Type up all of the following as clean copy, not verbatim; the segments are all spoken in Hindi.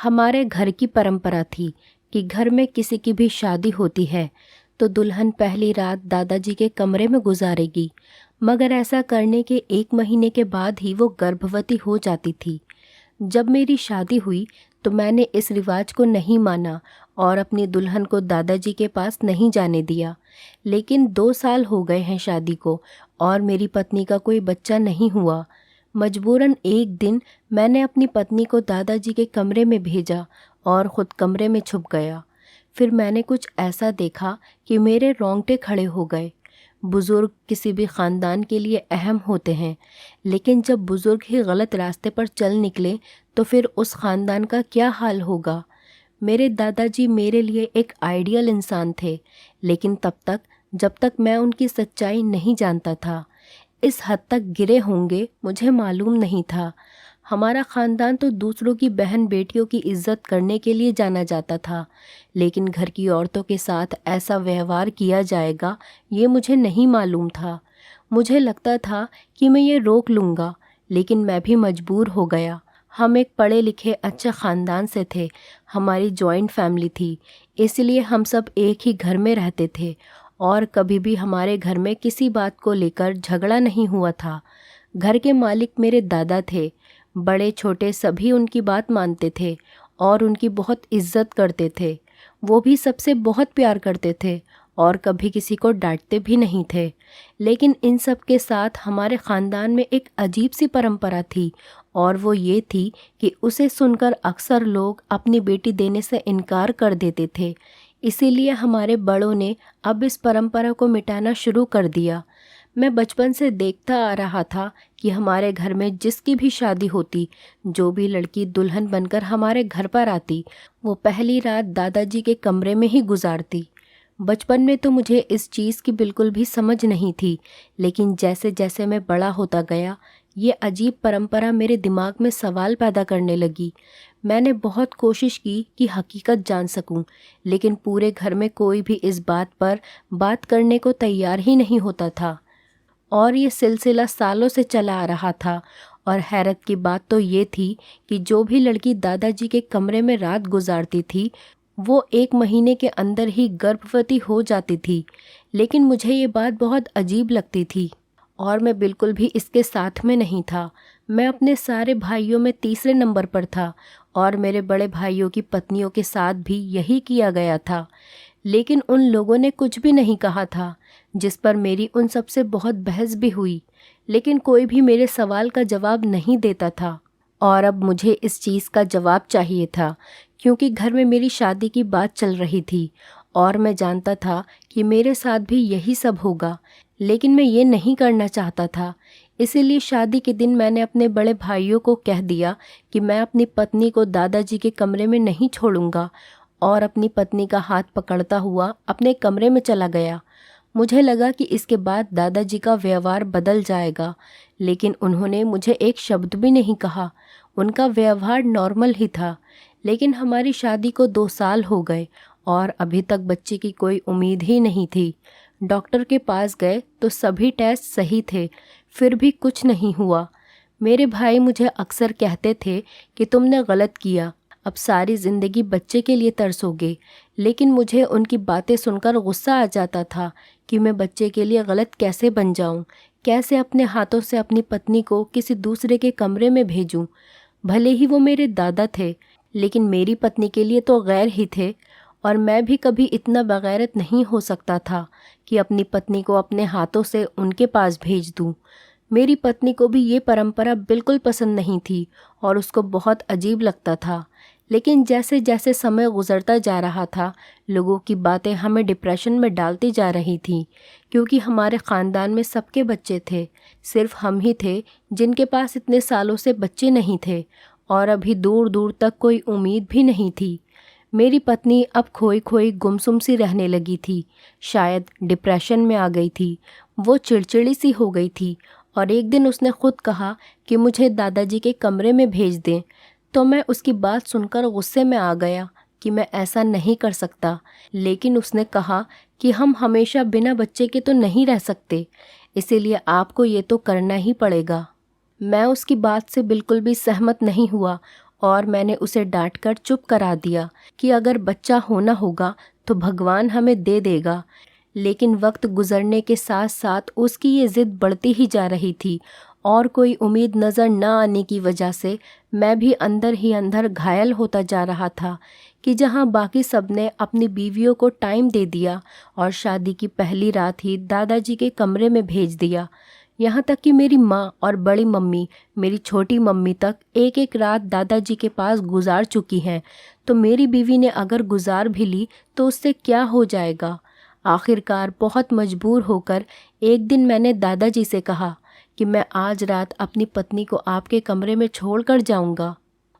हमारे घर की परंपरा थी कि घर में किसी की भी शादी होती है तो दुल्हन पहली रात दादाजी के कमरे में गुजारेगी, मगर ऐसा करने के 1 महीने के बाद ही वो गर्भवती हो जाती थी। जब मेरी शादी हुई तो मैंने इस रिवाज को नहीं माना और अपनी दुल्हन को दादाजी के पास नहीं जाने दिया। लेकिन 2 साल हो गए हैं शादी को और मेरी पत्नी का कोई बच्चा नहीं हुआ। मजबूरन एक दिन मैंने अपनी पत्नी को दादाजी के कमरे में भेजा और ख़ुद कमरे में छुप गया। फिर मैंने कुछ ऐसा देखा कि मेरे रोंगटे खड़े हो गए। बुज़ुर्ग किसी भी ख़ानदान के लिए अहम होते हैं, लेकिन जब बुज़ुर्ग ही गलत रास्ते पर चल निकले तो फिर उस ख़ानदान का क्या हाल होगा। मेरे दादाजी मेरे लिए एक आइडियल इंसान थे, लेकिन जब तक मैं उनकी सच्चाई नहीं जानता था। इस हद तक गिरे होंगे मुझे मालूम नहीं था। हमारा ख़ानदान तो दूसरों की बहन बेटियों की इज़्ज़त करने के लिए जाना जाता था, लेकिन घर की औरतों के साथ ऐसा व्यवहार किया जाएगा ये मुझे नहीं मालूम था। मुझे लगता था कि मैं ये रोक लूँगा, लेकिन मैं भी मजबूर हो गया। हम एक पढ़े लिखे अच्छे ख़ानदान से थे, हमारी जॉइंट फैमिली थी, इसलिए हम सब एक ही घर में रहते थे और कभी भी हमारे घर में किसी बात को लेकर झगड़ा नहीं हुआ था। घर के मालिक मेरे दादा थे। बड़े छोटे सभी उनकी बात मानते थे और उनकी बहुत इज्जत करते थे। वो भी सबसे बहुत प्यार करते थे और कभी किसी को डांटते भी नहीं थे। लेकिन इन सब के साथ हमारे ख़ानदान में एक अजीब सी परंपरा थी और वो ये थी कि उसे सुनकर अक्सर लोग अपनी बेटी देने से इनकार कर देते थे। इसीलिए हमारे बड़ों ने अब इस परंपरा को मिटाना शुरू कर दिया। मैं बचपन से देखता आ रहा था कि हमारे घर में जिसकी भी शादी होती, जो भी लड़की दुल्हन बनकर हमारे घर पर आती, वो पहली रात दादाजी के कमरे में ही गुजारती। बचपन में तो मुझे इस चीज़ की बिल्कुल भी समझ नहीं थी, लेकिन जैसे जैसे मैं बड़ा होता गया ये अजीब परंपरा मेरे दिमाग में सवाल पैदा करने लगी। मैंने बहुत कोशिश की कि हकीकत जान सकूं, लेकिन पूरे घर में कोई भी इस बात पर बात करने को तैयार ही नहीं होता था और ये सिलसिला सालों से चला आ रहा था। और हैरत की बात तो ये थी कि जो भी लड़की दादाजी के कमरे में रात गुजारती थी वो 1 महीने के अंदर ही गर्भवती हो जाती थी। लेकिन मुझे ये बात बहुत अजीब लगती थी और मैं बिल्कुल भी इसके साथ में नहीं था। मैं अपने सारे भाइयों में तीसरे नंबर पर था और मेरे बड़े भाइयों की पत्नियों के साथ भी यही किया गया था, लेकिन उन लोगों ने कुछ भी नहीं कहा था, जिस पर मेरी उन सब से बहुत बहस भी हुई। लेकिन कोई भी मेरे सवाल का जवाब नहीं देता था और अब मुझे इस चीज़ का जवाब चाहिए था, क्योंकि घर में मेरी शादी की बात चल रही थी और मैं जानता था कि मेरे साथ भी यही सब होगा, लेकिन मैं ये नहीं करना चाहता था। इसीलिए शादी के दिन मैंने अपने बड़े भाइयों को कह दिया कि मैं अपनी पत्नी को दादाजी के कमरे में नहीं छोड़ूंगा और अपनी पत्नी का हाथ पकड़ता हुआ अपने कमरे में चला गया। मुझे लगा कि इसके बाद दादाजी का व्यवहार बदल जाएगा, लेकिन उन्होंने मुझे एक शब्द भी नहीं कहा। उनका व्यवहार नॉर्मल ही था। लेकिन हमारी शादी को 2 साल हो गए और अभी तक बच्चे की कोई उम्मीद ही नहीं थी। डॉक्टर के पास गए तो सभी टेस्ट सही थे, फिर भी कुछ नहीं हुआ। मेरे भाई मुझे अक्सर कहते थे कि तुमने गलत किया, अब सारी ज़िंदगी बच्चे के लिए तरसोगे। लेकिन मुझे उनकी बातें सुनकर गुस्सा आ जाता था कि मैं बच्चे के लिए गलत कैसे बन जाऊं, कैसे अपने हाथों से अपनी पत्नी को किसी दूसरे के कमरे में भेजूं। भले ही वो मेरे दादा थे, लेकिन मेरी पत्नी के लिए तो गैर ही थे और मैं भी कभी इतना बगैरत नहीं हो सकता था कि अपनी पत्नी को अपने हाथों से उनके पास भेज दूं। मेरी पत्नी को भी ये परंपरा बिल्कुल पसंद नहीं थी और उसको बहुत अजीब लगता था। लेकिन जैसे जैसे समय गुजरता जा रहा था, लोगों की बातें हमें डिप्रेशन में डालती जा रही थीं, क्योंकि हमारे ख़ानदान में सबके बच्चे थे, सिर्फ हम ही थे जिनके पास इतने सालों से बच्चे नहीं थे और अभी दूर दूर तक कोई उम्मीद भी नहीं थी। मेरी पत्नी अब खोई खोई गुमसुम सी रहने लगी थी, शायद डिप्रेशन में आ गई थी। वो चिड़चिड़ी सी हो गई थी और एक दिन उसने खुद कहा कि मुझे दादाजी के कमरे में भेज दें। तो मैं उसकी बात सुनकर गुस्से में आ गया कि मैं ऐसा नहीं कर सकता। लेकिन उसने कहा कि हम हमेशा बिना बच्चे के तो नहीं रह सकते, इसीलिए आपको ये तो करना ही पड़ेगा। मैं उसकी बात से बिल्कुल भी सहमत नहीं हुआ और मैंने उसे डांटकर चुप करा दिया कि अगर बच्चा होना होगा तो भगवान हमें दे देगा। लेकिन वक्त गुजरने के साथ साथ उसकी ये ज़िद बढ़ती ही जा रही थी और कोई उम्मीद नज़र न आने की वजह से मैं भी अंदर ही अंदर घायल होता जा रहा था कि जहां बाकी सब ने अपनी बीवियों को टाइम दे दिया और शादी की पहली रात ही दादाजी के कमरे में भेज दिया। यहाँ तक कि मेरी माँ और बड़ी मम्मी, मेरी छोटी मम्मी तक एक एक रात दादाजी के पास गुजार चुकी हैं, तो मेरी बीवी ने अगर गुजार भी ली तो उससे क्या हो जाएगा। आखिरकार बहुत मजबूर होकर एक दिन मैंने दादाजी से कहा कि मैं आज रात अपनी पत्नी को आपके कमरे में छोड़ कर जाऊँगा।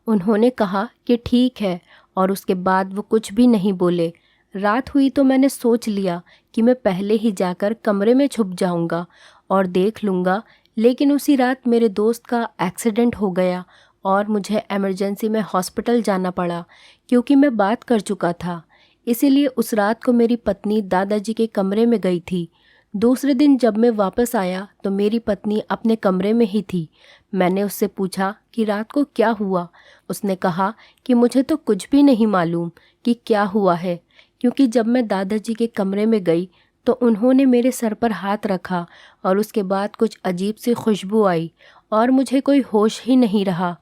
उन्होंने कहा कि ठीक है और उसके बाद वो कुछ भी नहीं बोले। रात हुई तो मैंने सोच लिया कि मैं पहले ही जाकर कमरे में छुप जाऊँगा और देख लूँगा, लेकिन उसी रात मेरे दोस्त का एक्सीडेंट हो गया और मुझे इमरजेंसी में हॉस्पिटल जाना पड़ा क्योंकि मैं बात कर चुका था। इसीलिए उस रात को मेरी पत्नी दादाजी के कमरे में गई थी। दूसरे दिन जब मैं वापस आया तो मेरी पत्नी अपने कमरे में ही थी। मैंने उससे पूछा कि रात को क्या हुआ। उसने कहा कि मुझे तो कुछ भी नहीं मालूम कि क्या हुआ है, क्योंकि जब मैं दादाजी के कमरे में गई तो उन्होंने मेरे सर पर हाथ रखा और उसके बाद कुछ अजीब सी खुशबू आई और मुझे कोई होश ही नहीं रहा।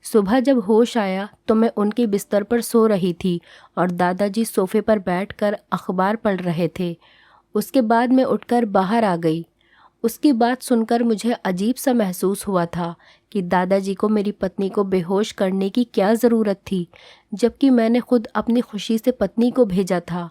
सुबह जब होश आया तो मैं उनके बिस्तर पर सो रही थी और दादाजी सोफे पर बैठकर अखबार पढ़ रहे थे। उसके बाद मैं उठकर बाहर आ गई। उसकी बात सुनकर मुझे अजीब सा महसूस हुआ था कि दादाजी को मेरी पत्नी को बेहोश करने की क्या ज़रूरत थी, जबकि मैंने खुद अपनी खुशी से पत्नी को भेजा था।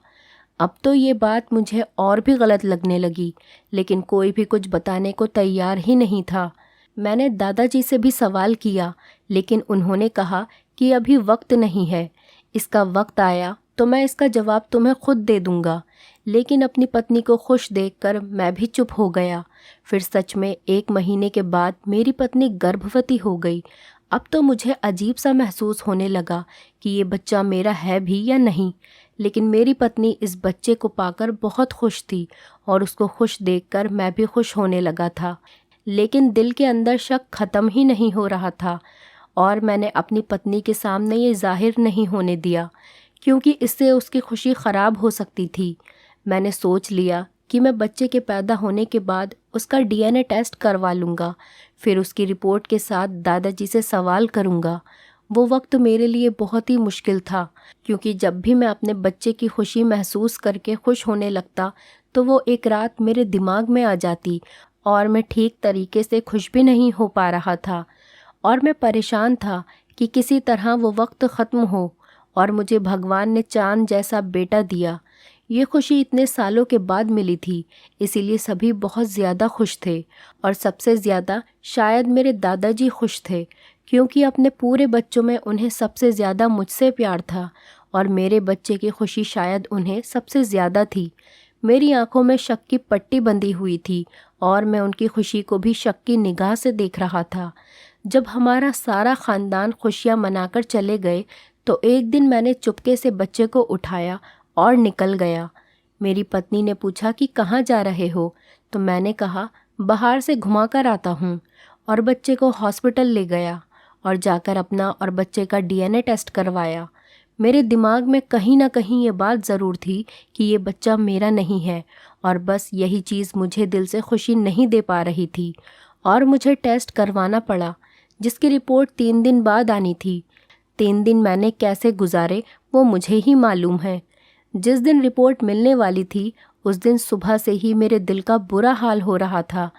अब तो ये बात मुझे और भी गलत लगने लगी, लेकिन कोई भी कुछ बताने को तैयार ही नहीं था। मैंने दादाजी से भी सवाल किया, लेकिन उन्होंने कहा कि अभी वक्त नहीं है, इसका वक्त आया तो मैं इसका जवाब तुम्हें खुद दे दूंगा। लेकिन अपनी पत्नी को खुश देखकर मैं भी चुप हो गया। फिर सच में 1 महीने के बाद मेरी पत्नी गर्भवती हो गई। अब तो मुझे अजीब सा महसूस होने लगा कि ये बच्चा मेरा है भी या नहीं, लेकिन मेरी पत्नी इस बच्चे को पाकर बहुत खुश थी और उसको खुश देखकर मैं भी खुश होने लगा था। लेकिन दिल के अंदर शक ख़त्म ही नहीं हो रहा था और मैंने अपनी पत्नी के सामने ये जाहिर नहीं होने दिया, क्योंकि इससे उसकी खुशी ख़राब हो सकती थी। मैंने सोच लिया कि मैं बच्चे के पैदा होने के बाद उसका डीएनए टेस्ट करवा लूँगा, फिर उसकी रिपोर्ट के साथ दादाजी से सवाल करूँगा। वो वक्त मेरे लिए बहुत ही मुश्किल था, क्योंकि जब भी मैं अपने बच्चे की खुशी महसूस करके खुश होने लगता तो वो एक रात मेरे दिमाग में आ जाती और मैं ठीक तरीके से खुश भी नहीं हो पा रहा था और मैं परेशान था कि किसी तरह वो वक्त ख़त्म हो और मुझे भगवान ने चाँद जैसा बेटा दिया। ये खुशी इतने सालों के बाद मिली थी, इसीलिए सभी बहुत ज़्यादा खुश थे और सबसे ज़्यादा शायद मेरे दादाजी खुश थे, क्योंकि अपने पूरे बच्चों में उन्हें सबसे ज़्यादा मुझसे प्यार था और मेरे बच्चे की खुशी शायद उन्हें सबसे ज़्यादा थी। मेरी आंखों में शक की पट्टी बंधी हुई थी और मैं उनकी खुशी को भी शक की निगाह से देख रहा था। जब हमारा सारा ख़ानदान खुशियाँ मनाकर चले गए तो एक दिन मैंने चुपके से बच्चे को उठाया और निकल गया। मेरी पत्नी ने पूछा कि कहाँ जा रहे हो, तो मैंने कहा बाहर से घुमा कर आता हूँ, और बच्चे को हॉस्पिटल ले गया और जाकर अपना और बच्चे का डीएनए टेस्ट करवाया। मेरे दिमाग में कहीं ना कहीं ये बात ज़रूर थी कि ये बच्चा मेरा नहीं है, और बस यही चीज़ मुझे दिल से खुशी नहीं दे पा रही थी और मुझे टेस्ट करवाना पड़ा, जिसकी रिपोर्ट 3 दिन बाद आनी थी। 3 दिन मैंने कैसे गुजारे वो मुझे ही मालूम है। जिस दिन रिपोर्ट मिलने वाली थी उस दिन सुबह से ही मेरे दिल का बुरा हाल हो रहा था।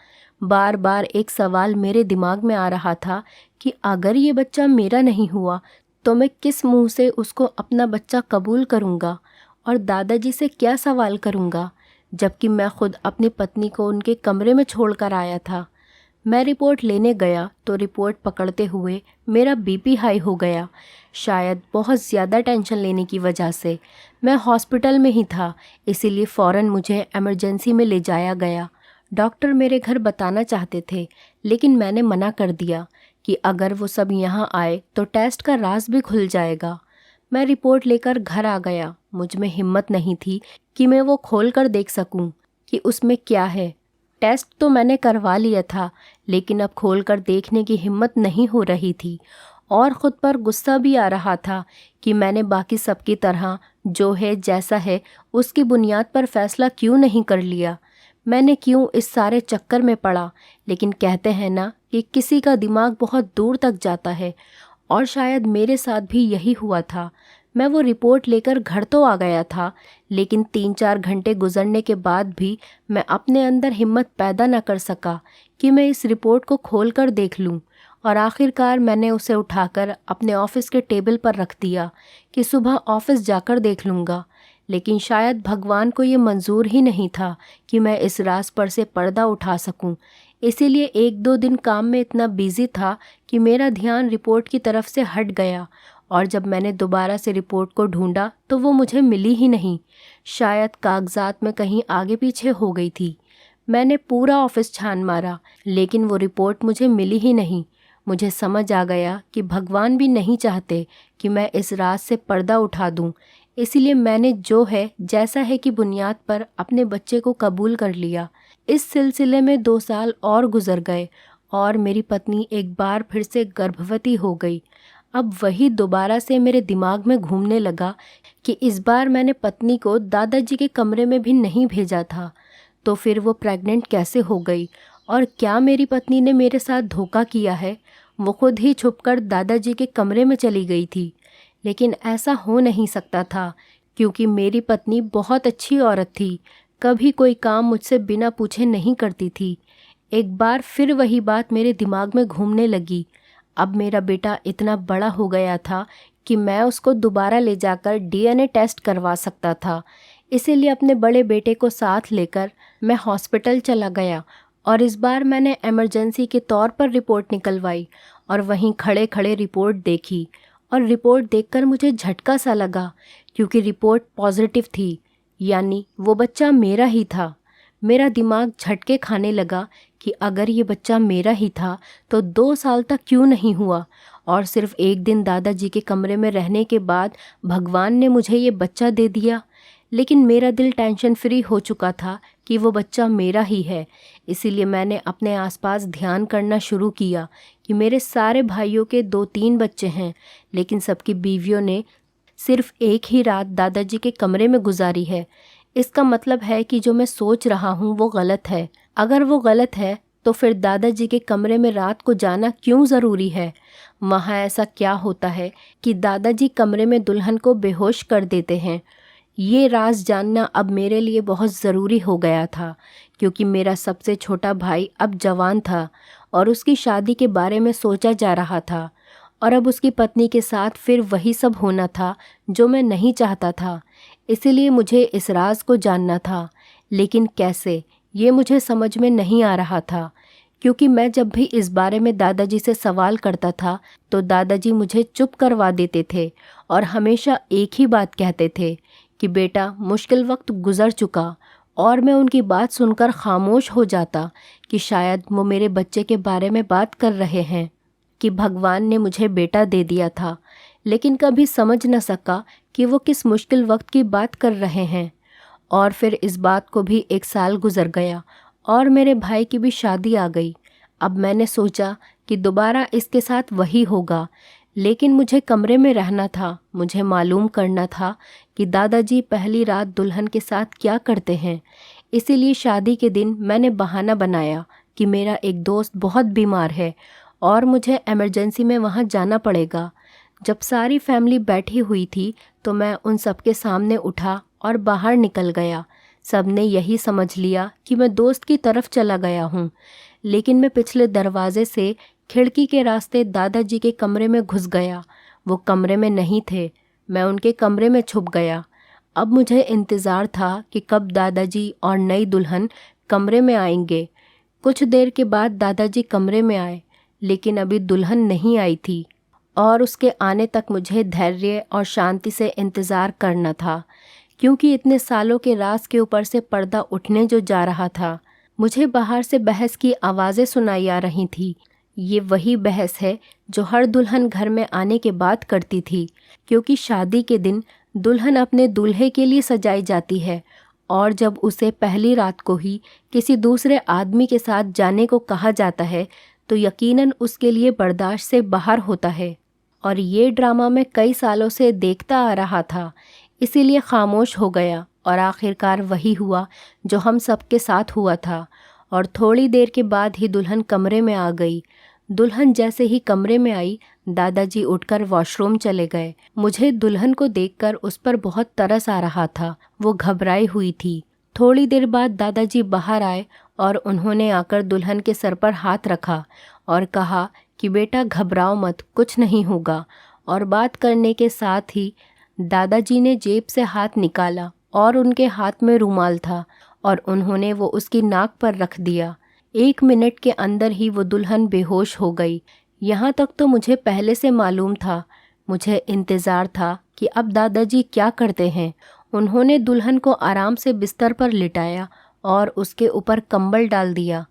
बार बार एक सवाल मेरे दिमाग में आ रहा था कि अगर ये बच्चा मेरा नहीं हुआ तो मैं किस मुंह से उसको अपना बच्चा कबूल करूँगा और दादाजी से क्या सवाल करूँगा, जबकि मैं खुद अपनी पत्नी को उनके कमरे में छोड़कर आया था। मैं रिपोर्ट लेने गया तो रिपोर्ट पकड़ते हुए मेरा बीपी हाई हो गया, शायद बहुत ज़्यादा टेंशन लेने की वजह से। मैं हॉस्पिटल में ही था, इसीलिए फ़ौरन मुझे इमरजेंसी में ले जाया गया। डॉक्टर मेरे घर बताना चाहते थे, लेकिन मैंने मना कर दिया कि अगर वो सब यहाँ आए तो टेस्ट का राज भी खुल जाएगा। मैं रिपोर्ट लेकर घर आ गया। मुझ में हिम्मत नहीं थी कि मैं वो खोल कर देख सकूं कि उसमें क्या है। टेस्ट तो मैंने करवा लिया था, लेकिन अब खोल कर देखने की हिम्मत नहीं हो रही थी और ख़ुद पर गुस्सा भी आ रहा था कि मैंने बाकी सबकी तरह जो है जैसा है उसकी बुनियाद पर फ़ैसला क्यों नहीं कर लिया। मैंने क्यों इस सारे चक्कर में पड़ा। लेकिन कहते हैं ना कि किसी का दिमाग बहुत दूर तक जाता है, और शायद मेरे साथ भी यही हुआ था। मैं वो रिपोर्ट लेकर घर तो आ गया था, लेकिन 3-4 घंटे गुजरने के बाद भी मैं अपने अंदर हिम्मत पैदा न कर सका कि मैं इस रिपोर्ट को खोलकर देख लूं। और आखिरकार मैंने उसे उठाकर अपने ऑफिस के टेबल पर रख दिया कि सुबह ऑफिस जाकर देख लूँगा। लेकिन शायद भगवान को ये मंजूर ही नहीं था कि मैं इस राज पर से पर्दा उठा सकूं। इसीलिए 1-2 दिन काम में इतना बिजी था कि मेरा ध्यान रिपोर्ट की तरफ से हट गया, और जब मैंने दोबारा से रिपोर्ट को ढूंढा तो वो मुझे मिली ही नहीं। शायद कागजात में कहीं आगे पीछे हो गई थी। मैंने पूरा ऑफिस छान मारा, लेकिन वो रिपोर्ट मुझे मिली ही नहीं। मुझे समझ आ गया कि भगवान भी नहीं चाहते कि मैं इस राज से पर्दा उठा दूं। इसलिए मैंने जो है जैसा है की बुनियाद पर अपने बच्चे को कबूल कर लिया। इस सिलसिले में 2 साल और गुजर गए और मेरी पत्नी एक बार फिर से गर्भवती हो गई। अब वही दोबारा से मेरे दिमाग में घूमने लगा कि इस बार मैंने पत्नी को दादाजी के कमरे में भी नहीं भेजा था, तो फिर वो प्रेग्नेंट कैसे हो गई, और क्या मेरी पत्नी ने मेरे साथ धोखा किया है। वो खुद ही छुपकर दादाजी के कमरे में चली गई थी। लेकिन ऐसा हो नहीं सकता था, क्योंकि मेरी पत्नी बहुत अच्छी औरत थी, कभी कोई काम मुझसे बिना पूछे नहीं करती थी। एक बार फिर वही बात मेरे दिमाग में घूमने लगी। अब मेरा बेटा इतना बड़ा हो गया था कि मैं उसको दोबारा ले जाकर डीएनए टेस्ट करवा सकता था। इसीलिए अपने बड़े बेटे को साथ लेकर मैं हॉस्पिटल चला गया, और इस बार मैंने इमरजेंसी के तौर पर रिपोर्ट निकलवाई और वहीं खड़े खड़े रिपोर्ट देखी। और रिपोर्ट देखकर मुझे झटका सा लगा, क्योंकि रिपोर्ट पॉजिटिव थी, यानी वो बच्चा मेरा ही था। मेरा दिमाग झटके खाने लगा कि अगर ये बच्चा मेरा ही था तो 2 साल तक क्यों नहीं हुआ, और सिर्फ एक दिन दादाजी के कमरे में रहने के बाद भगवान ने मुझे ये बच्चा दे दिया। लेकिन मेरा दिल टेंशन फ्री हो चुका था कि वो बच्चा मेरा ही है। इसीलिए मैंने अपने आसपास ध्यान करना शुरू किया कि मेरे सारे भाइयों के 2-3 बच्चे हैं, लेकिन सबकी बीवियों ने सिर्फ एक ही रात दादाजी के कमरे में गुजारी है। इसका मतलब है कि जो मैं सोच रहा हूँ वो गलत है। अगर वो गलत है तो फिर दादाजी के कमरे में रात को जाना क्यों ज़रूरी है। वहाँ ऐसा क्या होता है कि दादाजी कमरे में दुल्हन को बेहोश कर देते हैं। ये राज जानना अब मेरे लिए बहुत ज़रूरी हो गया था, क्योंकि मेरा सबसे छोटा भाई अब जवान था और उसकी शादी के बारे में सोचा जा रहा था, और अब उसकी पत्नी के साथ फिर वही सब होना था जो मैं नहीं चाहता था। इसीलिए मुझे इस राज को जानना था, लेकिन कैसे, ये मुझे समझ में नहीं आ रहा था। क्योंकि मैं जब भी इस बारे में दादाजी से सवाल करता था तो दादाजी मुझे चुप करवा देते थे और हमेशा एक ही बात कहते थे कि बेटा मुश्किल वक्त गुज़र चुका, और मैं उनकी बात सुनकर खामोश हो जाता कि शायद वो मेरे बच्चे के बारे में बात कर रहे हैं, कि भगवान ने मुझे बेटा दे दिया था, लेकिन कभी समझ न सका कि वो किस मुश्किल वक्त की बात कर रहे हैं। और फिर इस बात को भी 1 साल गुजर गया और मेरे भाई की भी शादी आ गई। अब मैंने सोचा कि दोबारा इसके साथ वही होगा, लेकिन मुझे कमरे में रहना था। मुझे मालूम करना था कि दादाजी पहली रात दुल्हन के साथ क्या करते हैं। इसीलिए शादी के दिन मैंने बहाना बनाया कि मेरा एक दोस्त बहुत बीमार है और मुझे इमरजेंसी में वहाँ जाना पड़ेगा। जब सारी फैमिली बैठी हुई थी तो मैं उन सबके सामने उठा और बाहर निकल गया। सब ने यही समझ लिया कि मैं दोस्त की तरफ चला गया हूँ, लेकिन मैं पिछले दरवाजे से खिड़की के रास्ते दादाजी के कमरे में घुस गया। वो कमरे में नहीं थे, मैं उनके कमरे में छुप गया। अब मुझे इंतज़ार था कि कब दादाजी और नई दुल्हन कमरे में आएंगे। कुछ देर के बाद दादाजी कमरे में आए, लेकिन अभी दुल्हन नहीं आई थी, और उसके आने तक मुझे धैर्य और शांति से इंतज़ार करना था, क्योंकि इतने सालों के राज के ऊपर से पर्दा उठने जो जा रहा था। मुझे बाहर से बहस की आवाज़ें सुनाई आ रही थी। ये वही बहस है जो हर दुल्हन घर में आने के बाद करती थी, क्योंकि शादी के दिन दुल्हन अपने दूल्हे के लिए सजाई जाती है, और जब उसे पहली रात को ही किसी दूसरे आदमी के साथ जाने को कहा जाता है तो यकीनन उसके लिए बर्दाश्त से बाहर होता है। और ये ड्रामा मैं कई सालों से देखता आ रहा था, इसीलिए खामोश हो गया। और आखिरकार वही हुआ जो हम सबके साथ हुआ था। और थोड़ी देर के बाद ही दुल्हन कमरे में आ गई। दुल्हन जैसे ही कमरे में आई, दादाजी उठकर वॉशरूम चले गए। मुझे दुल्हन को देखकर उस पर बहुत तरस आ रहा था। वो घबराई हुई थी। थोड़ी देर बाद दादाजी बाहर आए और उन्होंने आकर दुल्हन के सर पर हाथ रखा और कहा कि बेटा घबराओ मत, कुछ नहीं होगा। और बात करने के साथ ही दादाजी ने जेब से हाथ निकाला और उनके हाथ में रुमाल था और उन्होंने वो उसकी नाक पर रख दिया। 1 मिनट के अंदर ही वो दुल्हन बेहोश हो गई। यहाँ तक तो मुझे पहले से मालूम था। मुझे इंतज़ार था कि अब दादाजी क्या करते हैं। उन्होंने दुल्हन को आराम से बिस्तर पर लिटाया और उसके ऊपर कंबल डाल दिया।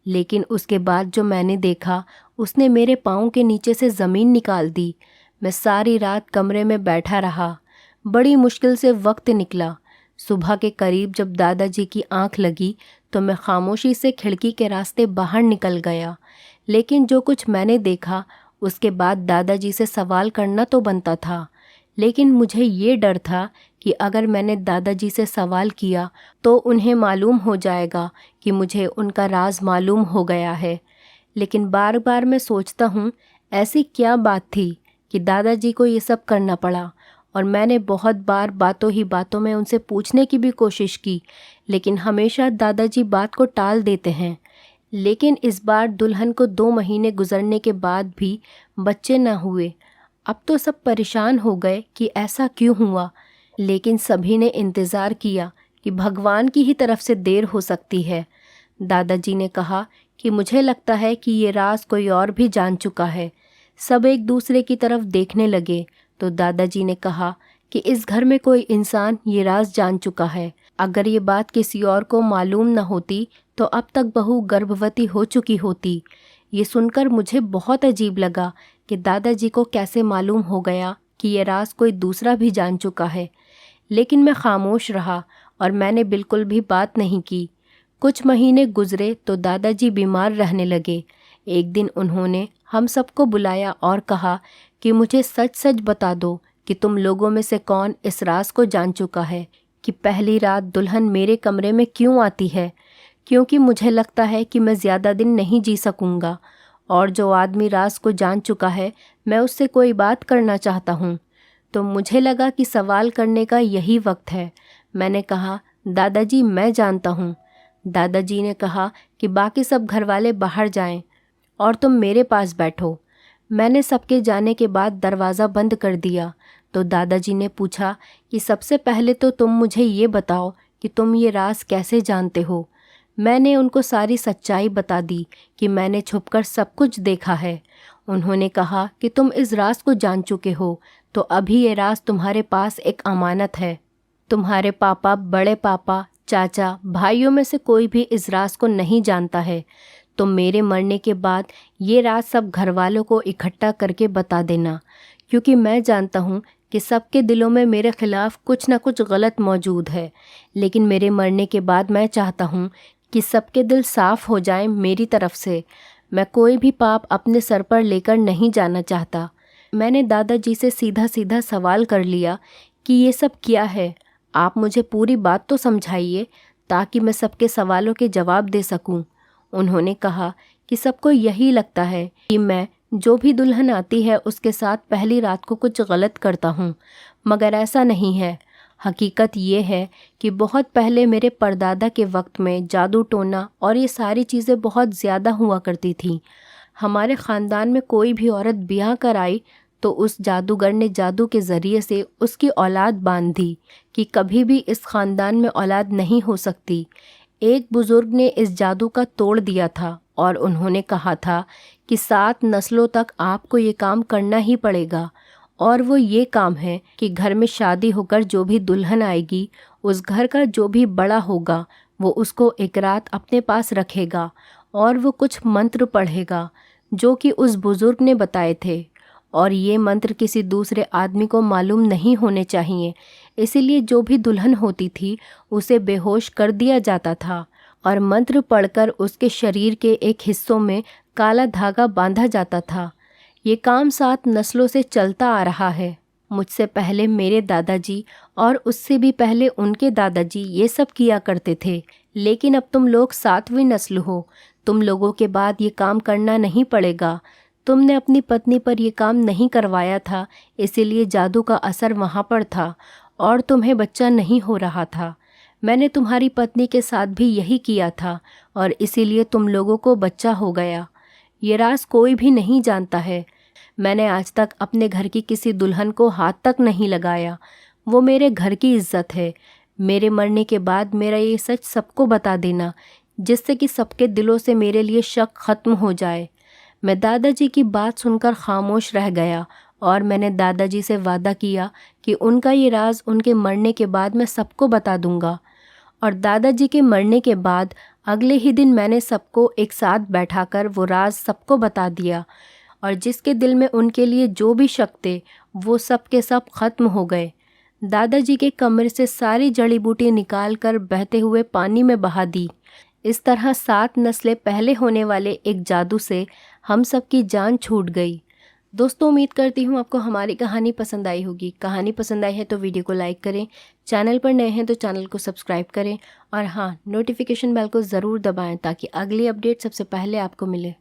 लेकिन उसके बाद जो मैंने देखा, उसने मेरे पाँव के नीचे से ज़मीन निकाल दी। मैं सारी रात कमरे में बैठा रहा। बड़ी मुश्किल से वक्त निकला। सुबह के करीब जब दादाजी की आंख लगी तो मैं खामोशी से खिड़की के रास्ते बाहर निकल गया। लेकिन जो कुछ मैंने देखा, उसके बाद दादाजी से सवाल करना तो बनता था। लेकिन मुझे ये डर था कि अगर मैंने दादाजी से सवाल किया तो उन्हें मालूम हो जाएगा कि मुझे उनका राज मालूम हो गया है। लेकिन बार बार मैं सोचता हूँ, ऐसी क्या बात थी कि दादाजी को ये सब करना पड़ा। और मैंने बहुत बार बातों ही बातों में उनसे पूछने की भी कोशिश की, लेकिन हमेशा दादाजी बात को टाल देते हैं। लेकिन इस बार दुल्हन को 2 महीने गुजरने के बाद भी बच्चे न हुए। अब तो सब परेशान हो गए कि ऐसा क्यों हुआ। लेकिन सभी ने इंतज़ार किया कि भगवान की ही तरफ से देर हो सकती है। दादाजी ने कहा कि मुझे लगता है कि ये राज कोई और भी जान चुका है। सब एक दूसरे की तरफ देखने लगे तो दादाजी ने कहा कि इस घर में कोई इंसान ये राज जान चुका है। अगर ये बात किसी और को मालूम न होती तो अब तक बहू गर्भवती हो चुकी होती। ये सुनकर मुझे बहुत अजीब लगा कि दादाजी को कैसे मालूम हो गया कि ये राज कोई दूसरा भी जान चुका है। लेकिन मैं खामोश रहा और मैंने बिल्कुल भी बात नहीं की। कुछ महीने गुजरे तो दादाजी बीमार रहने लगे। एक दिन उन्होंने हम सबको बुलाया और कहा कि मुझे सच सच बता दो कि तुम लोगों में से कौन इस राज को जान चुका है कि पहली रात दुल्हन मेरे कमरे में क्यों आती है। क्योंकि मुझे लगता है कि मैं ज़्यादा दिन नहीं जी सकूँगा और जो आदमी राज को जान चुका है, मैं उससे कोई बात करना चाहता हूँ। तो मुझे लगा कि सवाल करने का यही वक्त है। मैंने कहा, दादाजी मैं जानता हूँ। दादाजी ने कहा कि बाकी सब घरवाले बाहर जाएं और तुम मेरे पास बैठो। मैंने सबके जाने के बाद दरवाज़ा बंद कर दिया तो दादाजी ने पूछा कि सबसे पहले तो तुम मुझे ये बताओ कि तुम ये राज कैसे जानते हो। मैंने उनको सारी सच्चाई बता दी कि मैंने छुपकर सब कुछ देखा है। उन्होंने कहा कि तुम इस राज को जान चुके हो तो अभी ये राज तुम्हारे पास एक अमानत है। तुम्हारे पापा, बड़े पापा, चाचा, भाइयों में से कोई भी इस राज को नहीं जानता है। तो मेरे मरने के बाद ये राज सब घर वालों को इकट्ठा करके बता देना, क्योंकि मैं जानता हूँ कि सबके दिलों में मेरे खिलाफ कुछ ना कुछ गलत मौजूद है। लेकिन मेरे मरने के बाद मैं चाहता हूँ कि सबके दिल साफ़ हो जाएं मेरी तरफ से। मैं कोई भी पाप अपने सर पर लेकर नहीं जाना चाहता। मैंने दादाजी से सीधा सीधा सवाल कर लिया कि ये सब क्या है, आप मुझे पूरी बात तो समझाइए ताकि मैं सबके सवालों के जवाब दे सकूं। उन्होंने कहा कि सबको यही लगता है कि मैं जो भी दुल्हन आती है उसके साथ पहली रात को कुछ गलत करता हूँ, मगर ऐसा नहीं है। हकीकत ये है कि बहुत पहले मेरे परदादा के वक्त में जादू टोना और ये सारी चीज़ें बहुत ज़्यादा हुआ करती थीं। हमारे ख़ानदान में कोई भी औरत ब्याह कर आई तो उस जादूगर ने जादू के ज़रिए से उसकी औलाद बांध दी कि कभी भी इस ख़ानदान में औलाद नहीं हो सकती। एक बुज़ुर्ग ने इस जादू का तोड़ दिया था और उन्होंने कहा था कि 7 नस्लों तक आपको ये काम करना ही पड़ेगा। और वो ये काम है कि घर में शादी होकर जो भी दुल्हन आएगी, उस घर का जो भी बड़ा होगा वो उसको एक रात अपने पास रखेगा और वो कुछ मंत्र पढ़ेगा जो कि उस बुज़ुर्ग ने बताए थे। और ये मंत्र किसी दूसरे आदमी को मालूम नहीं होने चाहिए। इसीलिए जो भी दुल्हन होती थी उसे बेहोश कर दिया जाता था और मंत्र पढ़कर उसके शरीर के एक हिस्सों में काला धागा बांधा जाता था। ये काम 7 नस्लों से चलता आ रहा है। मुझसे पहले मेरे दादाजी और उससे भी पहले उनके दादाजी ये सब किया करते थे, लेकिन अब तुम लोग 7वीं नस्ल हो। तुम लोगों के बाद ये काम करना नहीं पड़ेगा। तुमने अपनी पत्नी पर ये काम नहीं करवाया था, इसीलिए जादू का असर वहाँ पर था और तुम्हें बच्चा नहीं हो रहा था। मैंने तुम्हारी पत्नी के साथ भी यही किया था और इसीलिए तुम लोगों को बच्चा हो गया। ये राज कोई भी नहीं जानता है। मैंने आज तक अपने घर की किसी दुल्हन को हाथ तक नहीं लगाया। वो मेरे घर की इज्जत है। मेरे मरने के बाद मेरा ये सच सबको बता देना, जिससे कि सबके दिलों से मेरे लिए शक खत्म हो जाए। मैं दादाजी की बात सुनकर खामोश रह गया और मैंने दादाजी से वादा किया कि उनका ये राज उनके मरने के बाद मैं सबको बता दूंगा। और दादाजी के मरने के बाद अगले ही दिन मैंने सबको एक साथ बैठाकर वो राज सबको बता दिया और जिसके दिल में उनके लिए जो भी शक थे वो सब के सब खत्म हो गए। दादाजी के कमरे से सारी जड़ी बूटी निकाल कर बहते हुए पानी में बहा दी। इस तरह 7 नस्लें पहले होने वाले एक जादू से हम सब की जान छूट गई। दोस्तों, उम्मीद करती हूँ आपको हमारी कहानी पसंद आई होगी। कहानी पसंद आई है तो वीडियो को लाइक करें, चैनल पर नए हैं तो चैनल को सब्सक्राइब करें और हाँ, नोटिफिकेशन बेल को ज़रूर दबाएं ताकि अगली अपडेट सबसे पहले आपको मिले।